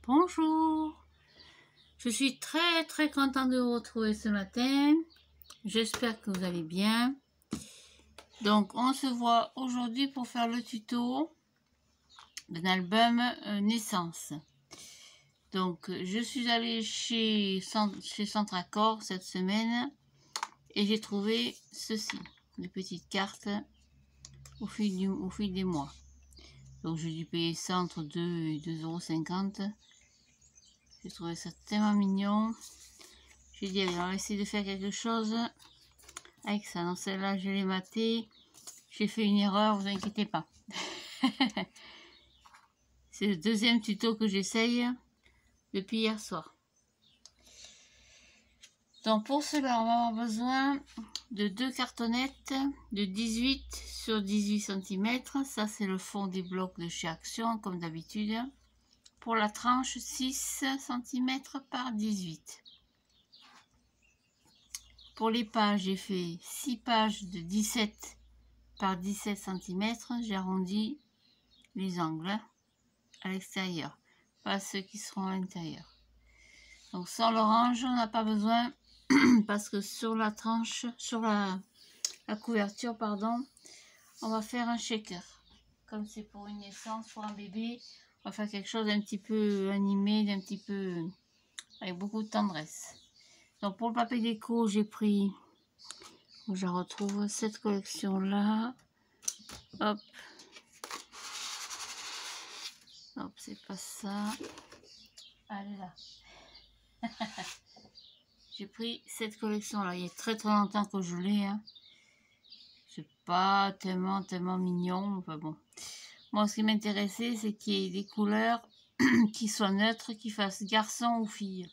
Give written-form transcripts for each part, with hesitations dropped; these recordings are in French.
Bonjour, je suis très contente de vous retrouver ce matin. J'espère que vous allez bien. Donc on se voit aujourd'hui pour faire le tuto d'un album naissance. Donc je suis allée chez Centracor cette semaine et j'ai trouvé ceci, des petites cartes au fil des mois. Donc j'ai dû payer ça entre 2 et 2,50 €. J'ai trouvé ça tellement mignon. J'ai dit, allez, on va essayer de faire quelque chose avec ça. Donc celle-là, je l'ai matée. J'ai fait une erreur, vous inquiétez pas. C'est le deuxième tuto que j'essaye depuis hier soir. Donc pour cela, on va avoir besoin de 2 cartonnettes de 18 sur 18 cm. Ça, c'est le fond des blocs de chez Action, comme d'habitude. Pour la tranche, 6 cm par 18. Pour les pages, j'ai fait 6 pages de 17 par 17 cm. J'ai arrondi les angles à l'extérieur, pas ceux qui seront à l'intérieur. Donc sans l'orange, on n'a pas besoin parce que sur la tranche, sur la couverture, pardon, on va faire un shaker. Comme c'est pour une naissance, pour un bébé, on va faire quelque chose d'un petit peu animé, d'un petit peu avec beaucoup de tendresse. Donc pour le papier déco, j'ai pris, je retrouve cette collection là. Hop, hop, c'est pas ça. Allez là. J'ai pris cette collection là, il y a très longtemps que je l'ai. Hein. C'est pas tellement mignon, enfin bon. Moi, ce qui m'intéressait, c'est qu'il y ait des couleurs qui soient neutres, qui fassent garçon ou fille.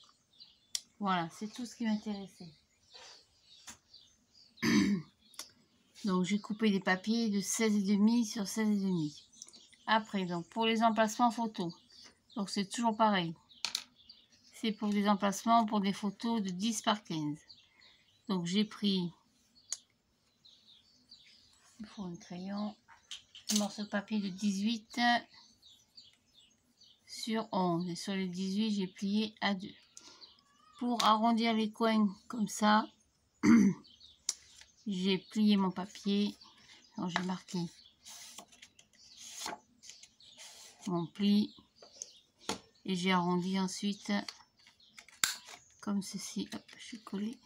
Voilà, c'est tout ce qui m'intéressait. Donc j'ai coupé des papiers de 16,5 sur 16,5. Après, donc pour les emplacements photos, donc c'est toujours pareil. C'est pour des emplacements pour des photos de 10 par 15. Donc j'ai pris, il faut un crayon, un morceau de papier de 18 sur 11. Et sur les 18, j'ai plié à 2. Pour arrondir les coins comme ça, j'ai plié mon papier. Alors j'ai marqué mon pli et j'ai arrondi ensuite comme ceci. Hop, je suis collée.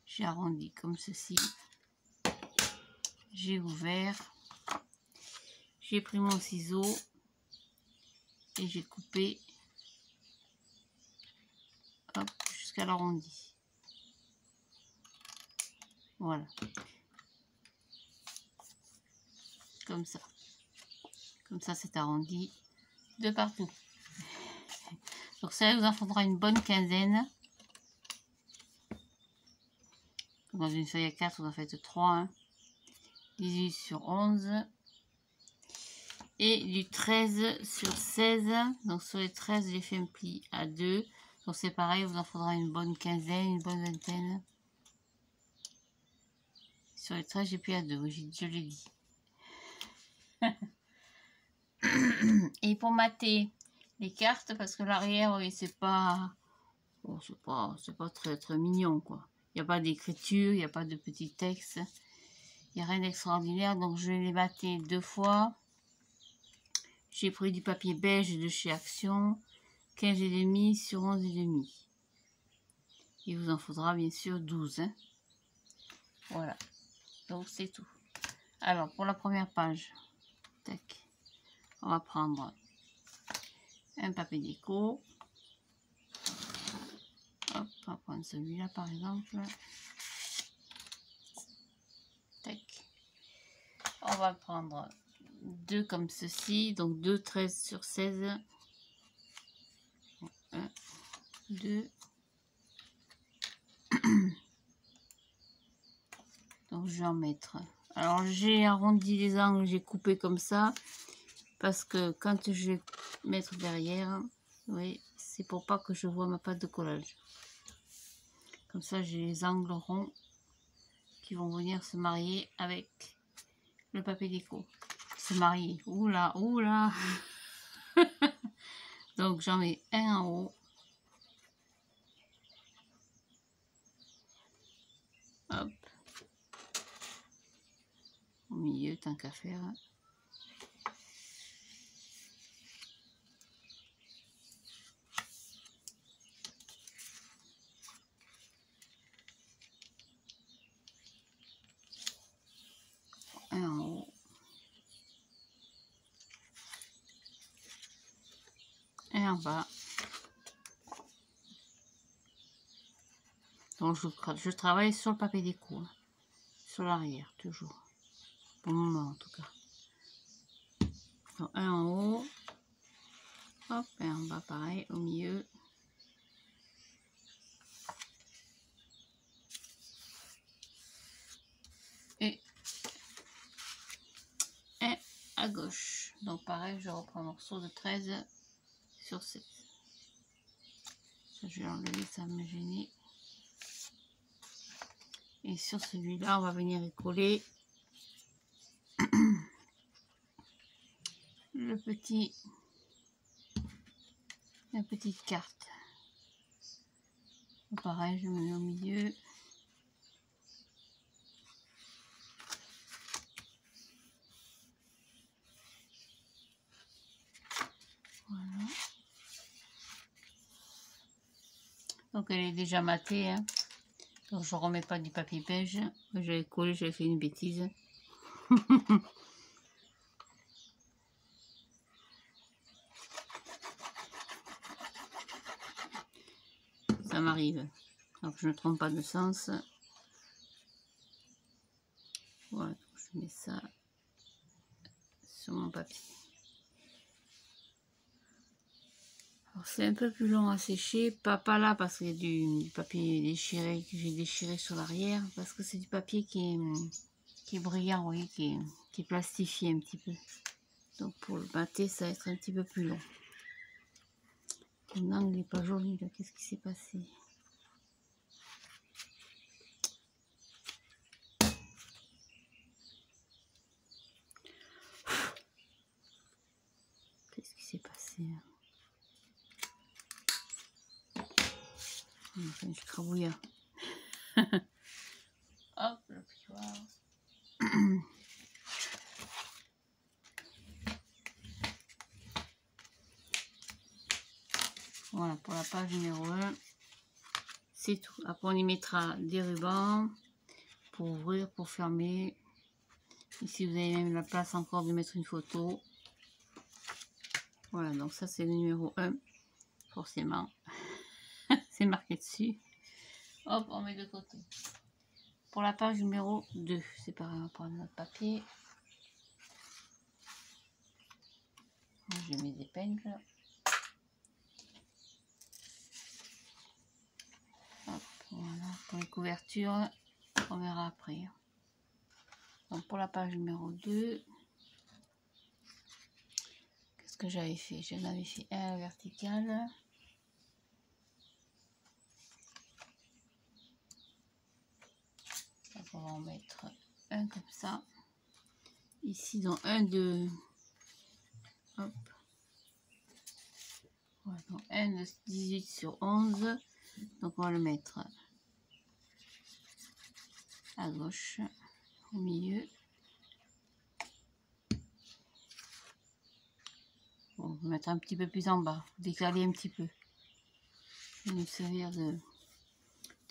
J'ai arrondi comme ceci. J'ai ouvert. J'ai pris mon ciseau et j'ai coupé jusqu'à l'arrondi. Voilà. Comme ça. Comme ça, c'est arrondi de partout. Donc ça vous en faudra une bonne quinzaine. Dans une feuille à 4, vous en faites 3. Hein. 18 sur 11. Et du 13 sur 16. Donc sur les 13, j'ai fait un pli à 2. Donc c'est pareil, vous en faudra une bonne quinzaine, une bonne vingtaine. Sur les 13, j'ai plié à 2, je l'ai dit. Et pour mater les cartes, parce que l'arrière, oui, c'est pas... Bon, c'est pas très mignon, quoi. Il n'y a pas d'écriture, il n'y a pas de petit texte. Il n'y a rien d'extraordinaire, donc je vais les mater 2 fois. J'ai pris du papier beige de chez Action, 15,5 sur 11,5. Il vous en faudra bien sûr 12. Hein. Voilà, donc c'est tout. Alors, pour la première page, tac, on va prendre un papier déco. Hop, on va prendre celui-là par exemple. Tac. On va prendre 2 comme ceci, donc 2 13 sur 16. 1, 2. Donc je vais en mettre. Alors j'ai arrondi les angles, j'ai coupé comme ça. Parce que quand je vais mettre derrière, oui, c'est pour pas que je vois ma pâte de collage. Comme ça, j'ai les angles ronds qui vont venir se marier avec le papier déco. se marier. Oula, oula. Donc j'en mets un en haut. Hop. Au milieu, tant qu'à faire. Un en haut. Un en bas. Donc je travaille sur le papier déco, hein, sur l'arrière toujours, pour le moment en tout cas. Donc un en haut, hop, et en bas pareil, au milieu. Et un à gauche. Donc pareil, je reprends un morceau de 13 sur 7. Je vais enlever, ça me gêner. Et sur celui-là, on va venir y coller la petite carte. Pareil, je mets au milieu. Voilà. Donc elle est déjà matée, hein. Donc je remets pas du papier beige. J'avais collé, j'avais fait une bêtise. Ça m'arrive. Donc je ne trompe pas de sens. Voilà, donc je mets ça sur mon papier. C'est un peu plus long à sécher, pas là parce qu'il y a du papier déchiré que j'ai déchiré sur l'arrière, parce que c'est du papier qui est brillant, vous voyez, qui est plastifié un petit peu. Donc pour le mater, ça va être un petit peu plus long. Non, il n'est pas joli là, qu'est-ce qui s'est passé? Qu'est-ce qui s'est passé là? Enfin, je crabouille. Hop, le pioir. Voilà, pour la page numéro 1, c'est tout. Après, on y mettra des rubans pour ouvrir, pour fermer. Ici, vous avez même la place encore de mettre une photo. Voilà, donc ça, c'est le numéro 1, forcément. C'est marqué dessus. Hop, on met de côté. Pour la page numéro 2, c'est pareil, on va prendre notre papier. Je mets des épingles. Hop, voilà, pour les couvertures, on verra après. Donc pour la page numéro 2, qu'est-ce que j'avais fait? J'en avais fait un vertical. Donc on va en mettre un comme ça. Ici dans un de... Hop. Voilà, donc un de 18 sur 11. Donc on va le mettre à gauche, au milieu. Bon, on va mettre un petit peu plus en bas, décaler un petit peu. Je vais nous servir de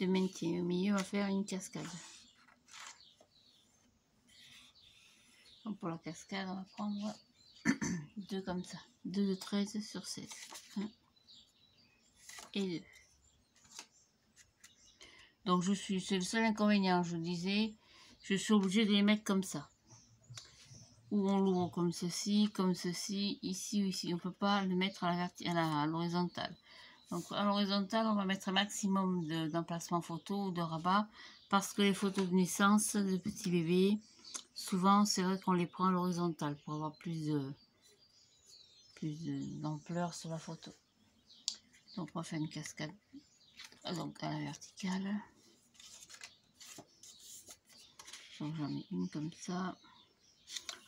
maintien. Au milieu, on va faire une cascade. Donc pour la cascade, on va prendre deux comme ça. 2 de 13 sur 16. 1 et 2. Donc c'est le seul inconvénient, je disais, je suis obligée de les mettre comme ça. Ou on l'ouvre comme ceci, ici ou ici. On ne peut pas le mettre à l'horizontale. Donc à l'horizontale, on va mettre un maximum d'emplacement photo ou de rabat, parce que les photos de naissance de petits bébés, souvent c'est vrai qu'on les prend à l'horizontale pour avoir plus d'ampleur sur la photo. Donc on va faire une cascade donc à la verticale. Donc j'en mets une comme ça.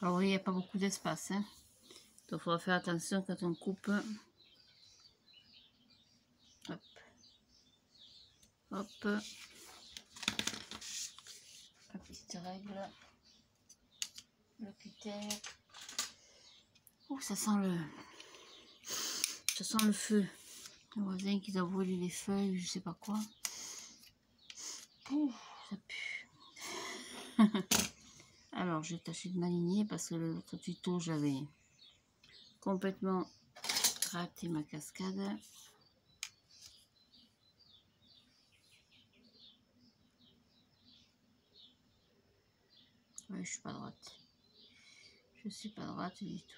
Alors il n'y a pas beaucoup d'espace, hein. Donc il faudra faire attention quand on coupe. Hop. Hop. La petite règle. Le cutter. Oh, ça sent le feu. Le voisin qui doit brûler les feuilles, je sais pas quoi. Ouh, ça pue. Alors, j'ai tâché de m'aligner parce que l'autre tuto, j'avais complètement raté ma cascade. Ouais, je suis pas droite. Je suis pas droite du tout.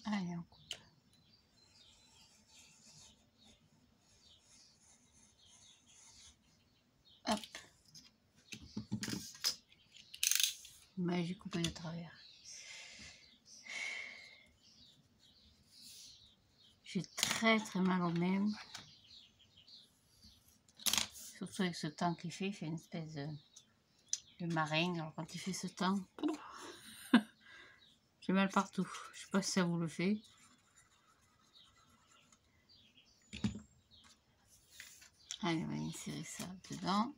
Allez, on coupe. Hop. Mais j'ai coupé de travers. J'ai très mal au même. Surtout avec ce temps qu'il fait une espèce de marin. Alors quand il fait ce temps, j'ai mal partout. Je sais pas si ça vous le fait. Allez, on va insérer ça dedans.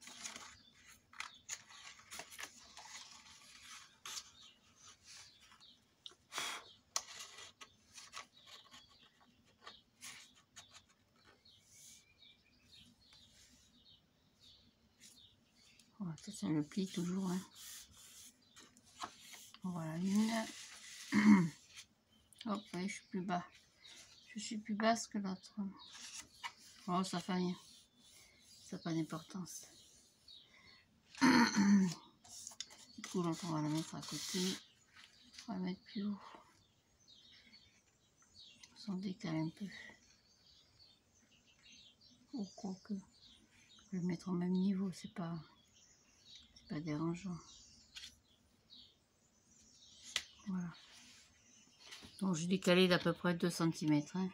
Voilà, ça le plie toujours. Hein. Voilà une. Hop, ouais, je suis plus bas. Je suis plus basse que l'autre. Oh, ça fait rien. Ça n'a pas d'importance. Du coup, l'autre, on va la mettre à côté. On va la mettre plus haut. On s'en décale un peu. Ou quoi que. Je vais le mettre au même niveau, c'est pas dérangeant. Voilà. Donc, je décalé d'à peu près 2 cm. Hein.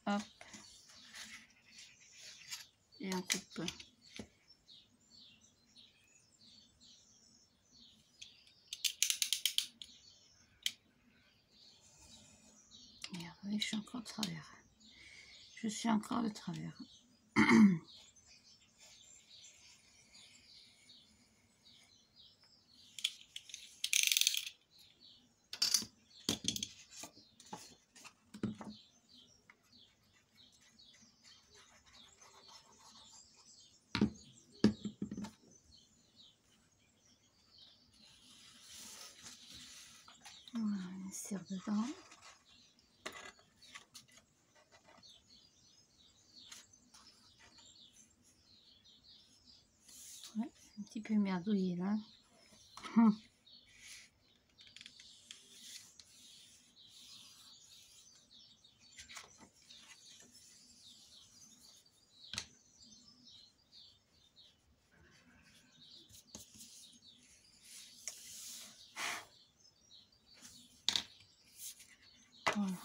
Hop. Et on coupe. Merde, oui, je suis encore de travers. Je suis encore de travers. Voilà, on insère dedans. Ouais, un petit peu merdouillé là. Voilà.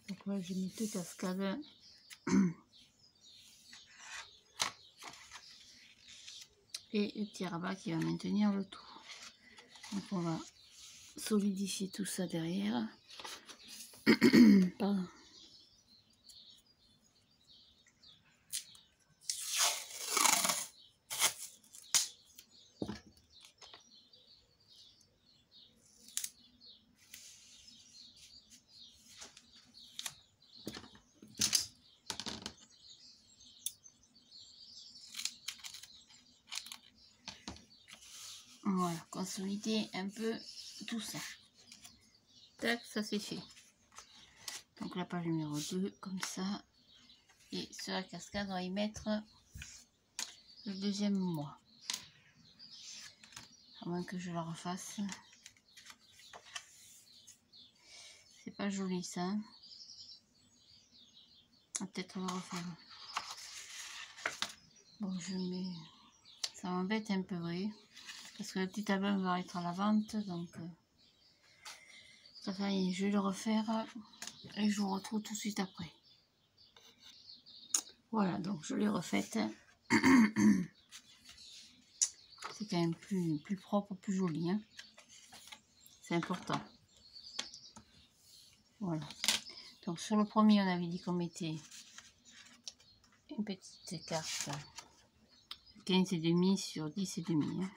Donc là, j'ai mis deux cascades. Et le petit rabat qui va maintenir le tout. Donc on va solidifier tout ça derrière. Pardon. Voilà, consolider un peu tout ça. Tac, ça c'est fait. Donc la page numéro 2, comme ça. Et sur la cascade, on va y mettre le deuxième mois. À moins que je la refasse. C'est pas joli ça. On va peut-être le refaire. Bon, ça m'embête un peu, oui. Parce que le petit album va être à la vente, donc ça fait, je vais le refaire et je vous retrouve tout de suite après. Voilà, donc je l'ai refaite. C'est quand même plus propre, plus joli, hein. C'est important. Voilà. Donc sur le premier, on avait dit qu'on mettait une petite carte 15,5 sur 10,5. Hein.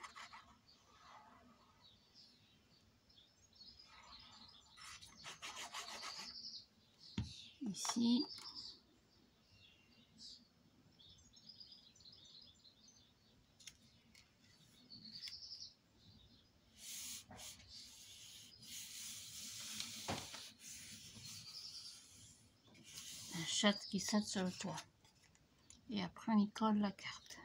Ici. Un chat qui saute sur le toit. Et après, on y colle la carte.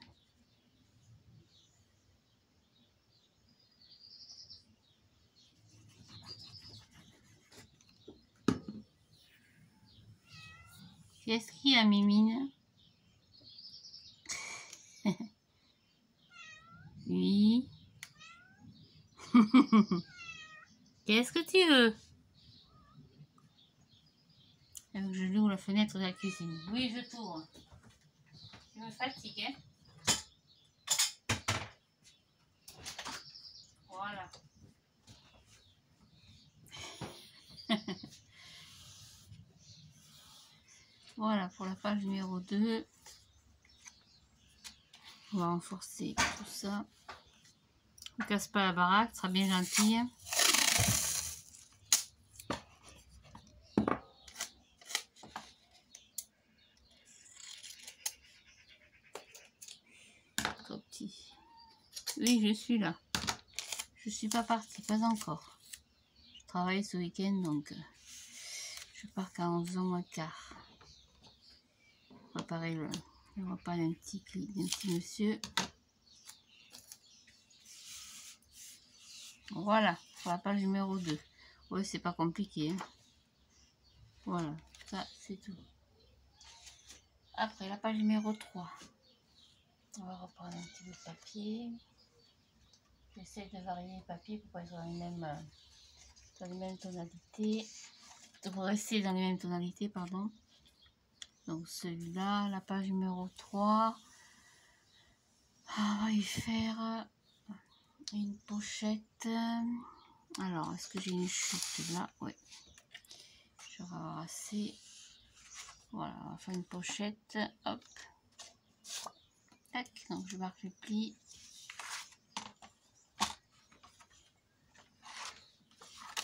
Qu'est-ce qu'il y a, Mimine? Oui. Qu'est-ce que tu veux? Je loue la fenêtre de la cuisine. Oui, je tourne. Tu me fatigues, hein? Voilà. Voilà pour la page numéro 2. On va renforcer tout ça. Ne casse pas la baraque, ce sera bien gentil. Trop petit. Oui, je suis là. Je suis pas partie, pas encore. Je travaille ce week-end, donc je pars qu'à 11h15. Préparer le repas d'un petit monsieur. Voilà, pour la page numéro 2. Oui, c'est pas compliqué. Hein. Voilà, ça c'est tout. Après, la page numéro 3. On va reprendre un petit peu de papier. J'essaie de varier les papiers pour être dans les mêmes tonalités. Pour rester dans les mêmes tonalités, pardon. Donc celui-là, la page numéro 3. On va y faire une pochette. Alors, est-ce que j'ai une chute là? Oui. Je vais avoir assez. Voilà, on va faire une pochette. Hop. Tac. Donc je marque les plis.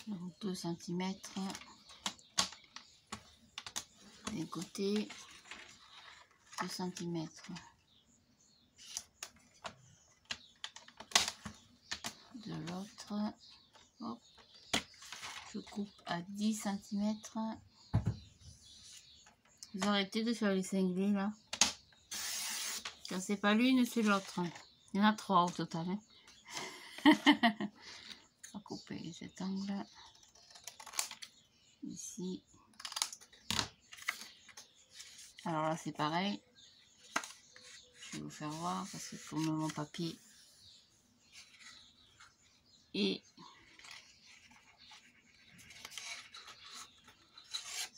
Donc 2 cm. D'un côté. 2 cm. De l'autre. Hop. Je coupe à 10 cm. Vous arrêtez de faire les cinglés là. Quand c'est pas l'une, c'est l'autre. Il y en a 3 au total. Hein. On va couper cet angle. Ici. Alors là, c'est pareil. Je vais vous faire voir parce que comme mon papier. Et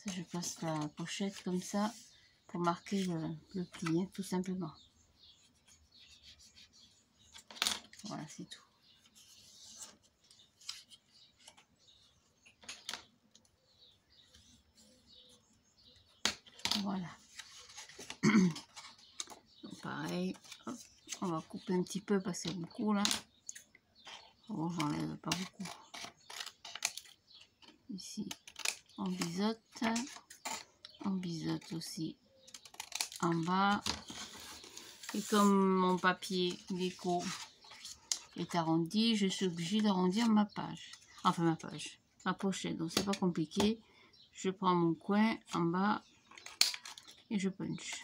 ça, je passe la pochette comme ça pour marquer le pli, hein, tout simplement. Voilà, c'est tout. Voilà. Donc pareil, hop, on va couper un petit peu parce qu'il y a beaucoup là. Bon, j'enlève pas beaucoup. Ici, on biseaute aussi en bas. Et comme mon papier déco est arrondi, je suis obligée d'arrondir ma page. Enfin ma pochette. Donc c'est pas compliqué. Je prends mon coin en bas et je punch.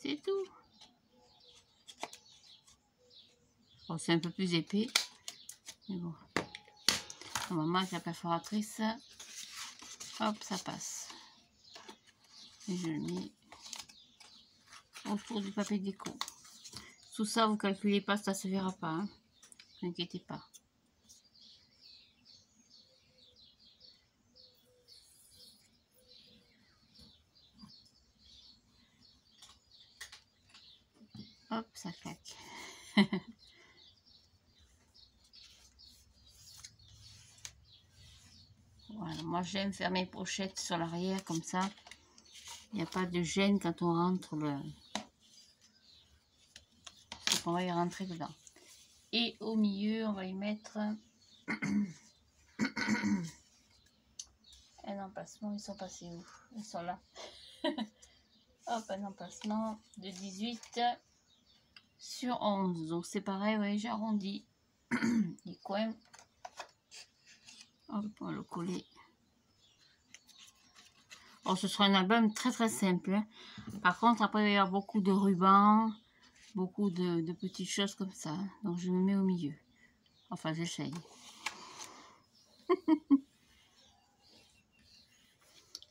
C'est tout. Bon, c'est un peu plus épais. Mais bon. On va marquer la perforatrice. Hop, ça passe. Et je le mets autour du papier déco. Tout ça, vous calculez pas, ça se verra pas. Hein. Ne vous inquiétez pas. Hop, ça claque. Voilà, moi j'aime faire mes pochettes sur l'arrière comme ça. Il n'y a pas de gêne quand on rentre parce qu'on va y rentrer dedans. Et au milieu, on va y mettre un emplacement. Ils sont passés où? Ils sont là. Hop, un emplacement de 18 sur 11. Donc c'est pareil, oui, j'ai arrondi les coins. Hop, on va le coller. Oh, ce sera un album très très simple. Hein. Par contre, après, il va y avoir beaucoup de rubans, beaucoup de petites choses comme ça. Hein. Donc, je me mets au milieu. Enfin, j'essaye.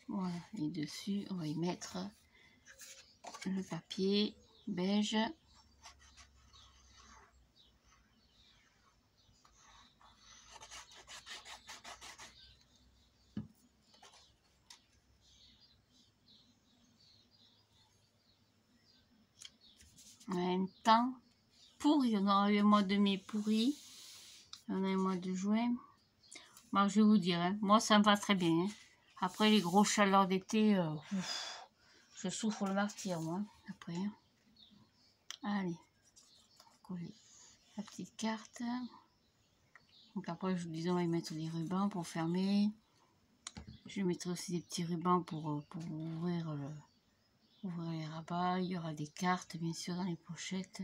Voilà. Et dessus, on va y mettre le papier beige. En même temps, pourri. On aura eu un mois de mai pourri. On a un mois de juin. Moi, je vais vous dire, hein, moi, ça me va très bien. Hein. Après les grosses chaleurs d'été, je souffre le martyr, moi. Après. Hein. Allez, coller la petite carte. Donc après, je vous disais, on va y mettre des rubans pour fermer. Je mettrai aussi des petits rubans pour ouvrir les rabats. Il y aura des cartes, bien sûr, dans les pochettes.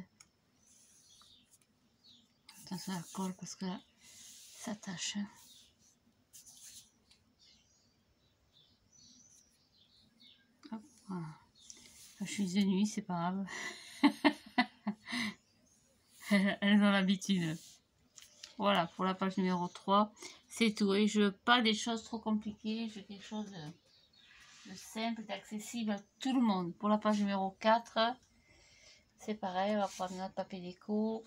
Attention à la colle parce que là, ça tâche. Hop, voilà. Je suis de nuit, c'est pas grave. Elles ont l'habitude. Voilà, pour la page numéro 3, c'est tout. Et je veux pas des choses trop compliquées, je veux quelque chose de simple, d'accessible à tout le monde. Pour la page numéro 4, c'est pareil, on va prendre notre papier déco.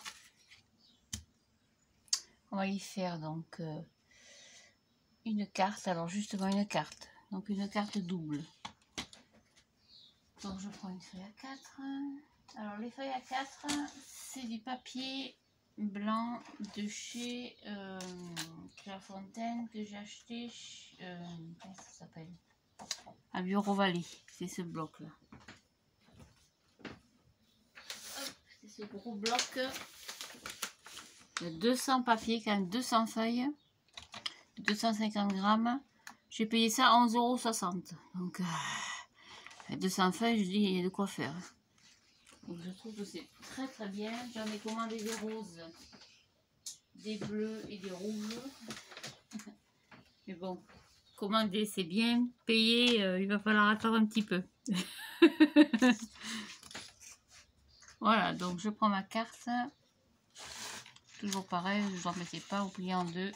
On va y faire donc une carte, alors justement une carte, donc une carte double. Donc je prends une feuille à 4. Alors les feuilles à 4, c'est du papier blanc de chez Clairefontaine que j'ai acheté, comment ça s'appelle, à Bureau Vallée, c'est ce bloc là. C'est ce gros bloc, il y a 200 papiers, quand même 200 feuilles, 250 grammes, j'ai payé ça 11,60 €, donc 200 feuilles, je dis il y a de quoi faire. Donc je trouve que c'est très très bien. J'en ai commandé des roses, des bleus et des rouges. Mais bon, commander c'est bien, payer il va falloir attendre un petit peu. Voilà, donc je prends ma carte. Toujours pareil, je n'en mettais pas, vous pliez en deux.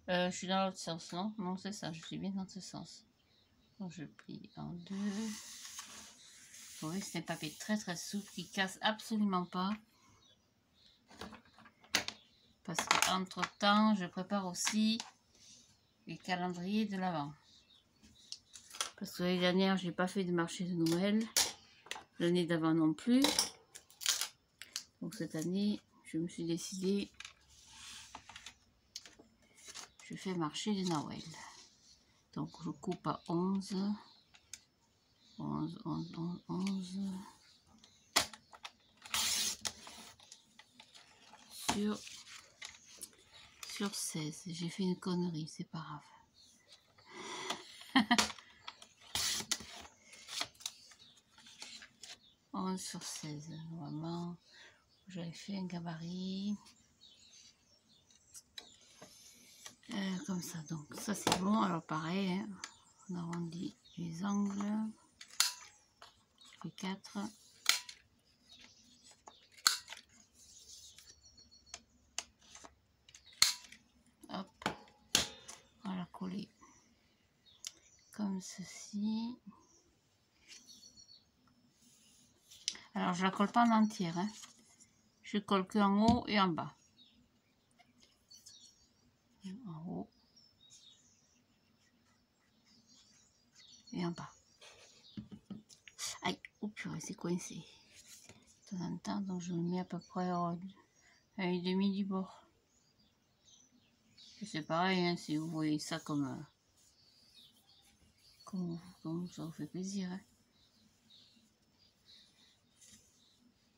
Je suis dans l'autre sens, non? Non, c'est ça, je suis bien dans ce sens. Donc je plie en deux. Vous voyez, c'est un papier très très souple qui casse absolument pas. Parce qu'entre temps, je prépare aussi les calendriers de l'Avent. Parce que l'année dernière, je n'ai pas fait de marché de Noël. L'année d'avant non plus. Donc cette année, je me suis décidée, je fais marché de Noël. Donc je coupe à 11. 11, 11, 11, 11. Sur 16. J'ai fait une connerie, c'est pas grave. 11 sur 16. Normalement, j'avais fait un gabarit. Comme ça, donc ça c'est bon. Alors pareil, hein, on arrondit les angles. Je fais 4. Hop, voilà, coller comme ceci. Alors je la colle pas en entière, hein. Je colle que en haut et en bas. En haut et en bas. Aïe, oh purée, c'est coincé. De temps en temps, donc je le mets à peu près à 1,5 du bord. C'est pareil, hein, si vous voyez ça comme ça vous fait plaisir. Hein.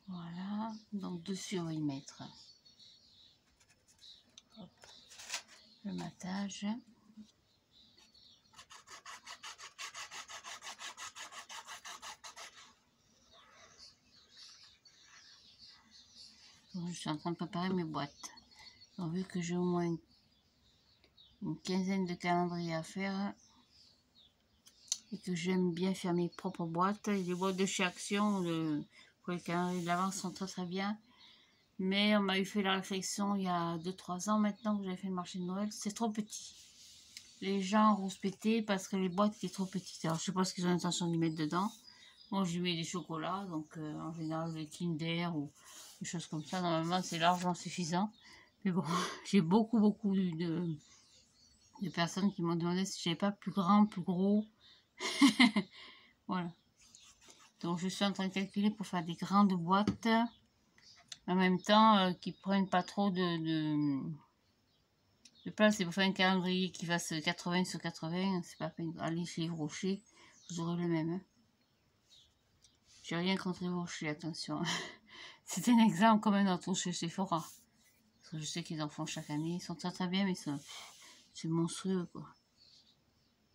Voilà, donc dessus on va y mettre hop, le matage. Donc, je suis en train de préparer mes boîtes. Donc vu que j'ai au moins une quinzaine de calendriers à faire et que j'aime bien faire mes propres boîtes, les boîtes de chez Action pour les calendriers de l'avance sont très très bien. Mais on m'a eu fait la réflexion il y a 2-3 ans maintenant que j'avais fait le marché de Noël, c'est trop petit. Les gens rouspétaient parce que les boîtes étaient trop petites. Alors je sais pas ce qu'ils ont l'intention d'y mettre dedans. Moi je mets des chocolats, donc en général des Kinder ou des choses comme ça. Normalement c'est largement suffisant. Mais bon, j'ai beaucoup de personnes qui m'ont demandé si j'avais pas plus grand, plus gros. Voilà. Donc je suis en train de calculer pour faire des grandes boîtes. En même temps, qui prennent pas trop de place. C'est pour faire un calendrier qui fasse 80 sur 80. C'est pas peine. Allez chez Yves Rocher, vous aurez le même. Hein. J'ai rien contre Yves Rocher, attention. C'est un exemple comme un autre chez Sephora. Parce que je sais qu'ils en font chaque année. Ils sont très très bien, mais c'est monstrueux quoi.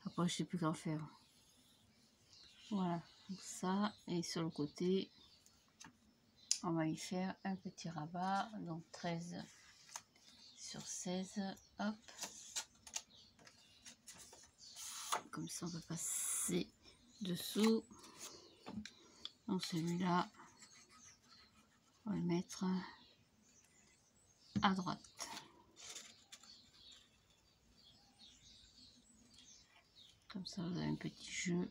Après, je sais plus qu'en faire. Voilà, ça. Et sur le côté, on va y faire un petit rabat. Donc 13 sur 16. Hop. Comme ça, on peut passer dessous. Donc celui-là, on va le mettre à droite. Comme ça, vous avez un petit jeu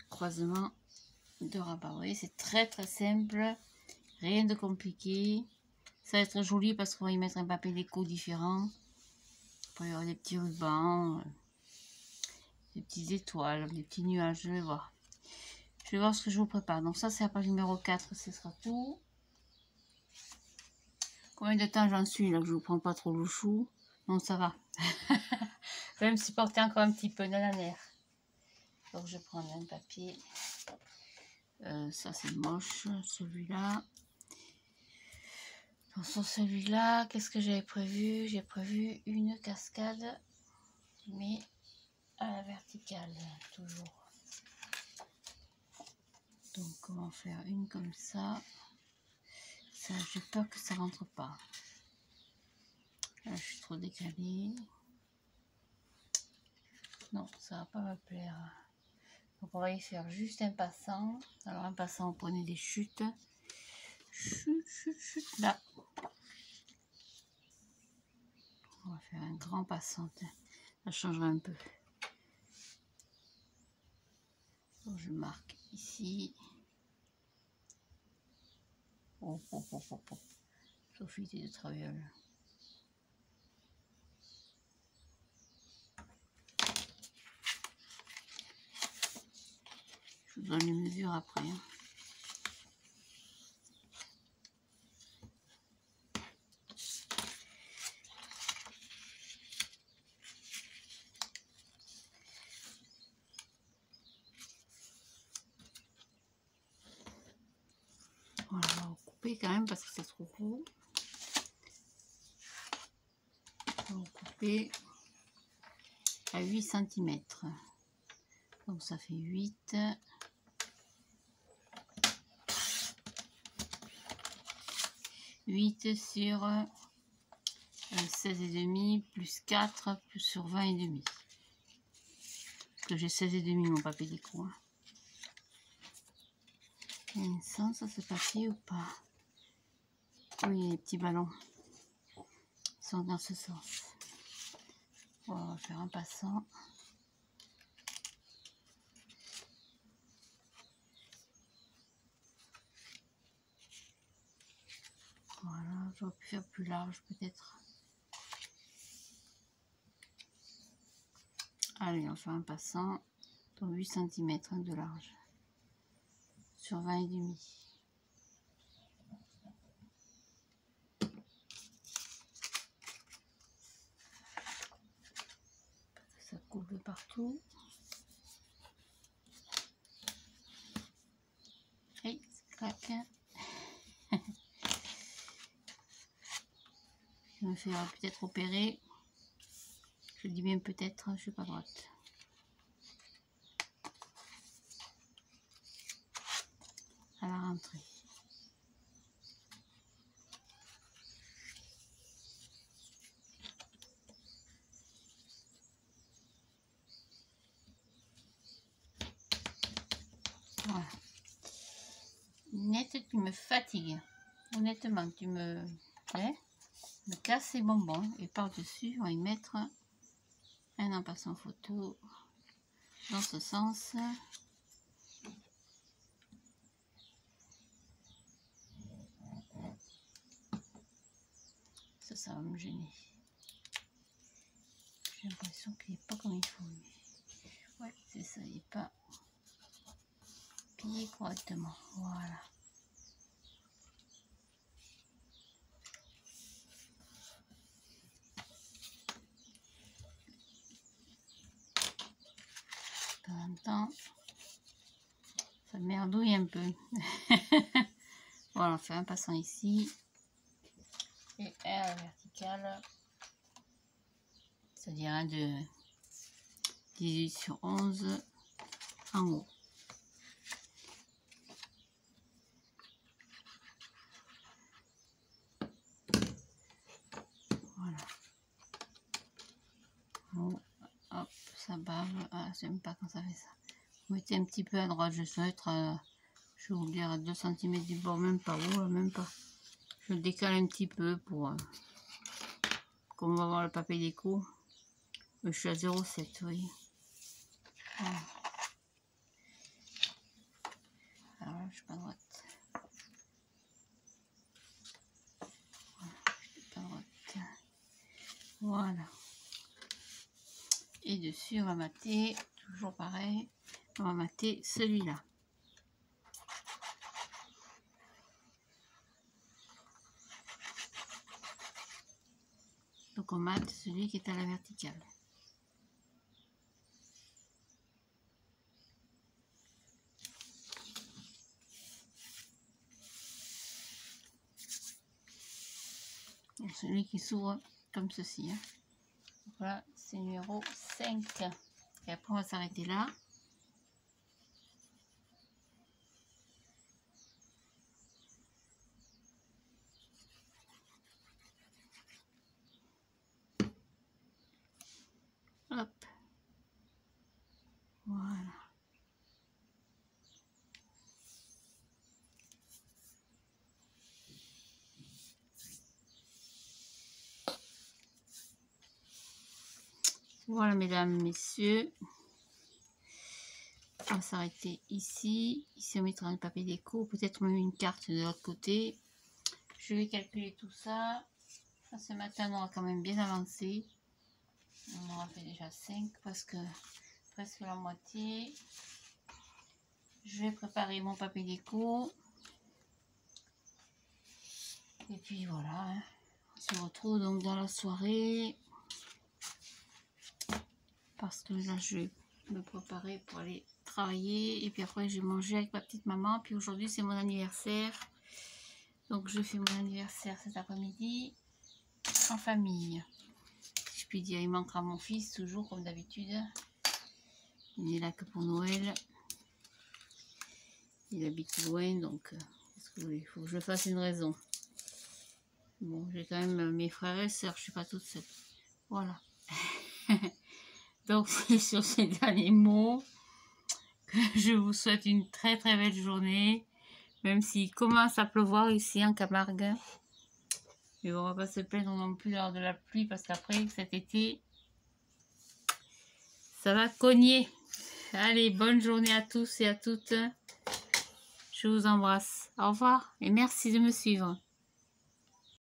croisement de rabat. Vous voyez, c'est très très simple, rien de compliqué. Ça va être joli parce qu'on va y mettre un papier déco différent. Il peut y avoir des petits rubans, des petites étoiles, des petits nuages. Je vais voir. Je vais voir ce que je vous prépare. Donc ça, c'est la page numéro 4, ce sera tout. Combien de temps j'en suis là que je vous prends pas trop le chou? Non, ça va. Je vais me supporter encore un petit peu dans la nerf. Donc je prends un papier. Ça c'est moche, celui-là. Donc sur celui-là, qu'est-ce que j'avais prévu? J'ai prévu une cascade, mais à la verticale, toujours. Donc comment faire une comme ça? Ça, j'ai peur que ça rentre pas. Là, je suis trop décalée. Non, ça va pas me plaire. Donc on va y faire juste un passant. Alors un passant, vous prenez des chutes. Chute, là. On va faire un grand passant. Ça changera un peu. Donc je marque ici. Oh. Sophie, t'es de traviole. Je vous donne les mesures après. Hein. Voilà, on va couper quand même parce que c'est trop gros. On va couper à 8 cm. Donc ça fait 8. 8 sur 16,5 plus 4 plus sur 20,5. Parce que j'ai 16,5 mon papier déco. Hein. Il y a une sens à ce papier ou pas? Oui, les petits ballons sont dans ce sens. Bon, on va faire un passant. j'aurais pu faire plus large peut-être. Allez, on fait un passant, donc 8 cm de large sur 20,5. Ça coupe de partout. Et clac. Je me fais peut-être opérer. Je dis bien peut-être, je suis pas droite. À la rentrée. Voilà. Net, tu me fatigues. Honnêtement, tu me casse les bonbons. Et par-dessus, on va y mettre un en passant photo dans ce sens. Ça va me gêner. J'ai l'impression qu'il n'est pas comme il faut. Mais... ouais, c'est ça, il n'est pas plié correctement. Voilà. En même temps, ça merdouille un peu. Voilà, on fait un passant ici. Et un à la verticale. C'est-à-dire un de 18 sur 11 en haut. Voilà. Bon, hop, ça bave. Ah, j'aime pas quand ça fait ça. Vous mettez un petit peu à droite, je dois être à, je vais vous dire, à 2 cm du bord, même pas haut, même pas. Je le décale un petit peu pour, comme on va voir le papier déco. Je suis à 0,7, oui. Voilà. Alors là, je suis pas droite. Voilà, je suis pas droite. Voilà. Et dessus, on va mater, toujours pareil, on va mater celui-là. Donc on mate celui qui est à la verticale. Donc celui qui s'ouvre comme ceci. Hein. Voilà, c'est numéro 5. Et après on va s'arrêter là. Hop. Voilà. Voilà, mesdames, messieurs. On va s'arrêter ici. Ici, on mettra un papier déco. Peut-être même une carte de l'autre côté. Je vais calculer tout ça. Ce matin, on aura quand même bien avancé. On aura fait déjà 5 parce que presque la moitié. Je vais préparer mon papier déco. Et puis voilà. Hein. On se retrouve donc dans la soirée. Parce que là, je vais me préparer pour aller travailler. Et puis après, je vais manger avec ma petite maman. Puis aujourd'hui, c'est mon anniversaire. Donc, je fais mon anniversaire cet après-midi en famille. Si je puis dire, il manquera mon fils, toujours comme d'habitude. Il n'est là que pour Noël. Il habite loin, donc qu'est-ce que vous voulez, il faut que je fasse une raison. Bon, j'ai quand même mes frères et sœurs, je ne suis pas toute seule. Voilà. Donc, c'est sur ces derniers mots que je vous souhaite une très très belle journée. Même s'il commence à pleuvoir ici en Camargue. Mais on va pas se plaindre non plus lors de la pluie parce qu'après cet été, ça va cogner. Allez, bonne journée à tous et à toutes. Je vous embrasse. Au revoir et merci de me suivre.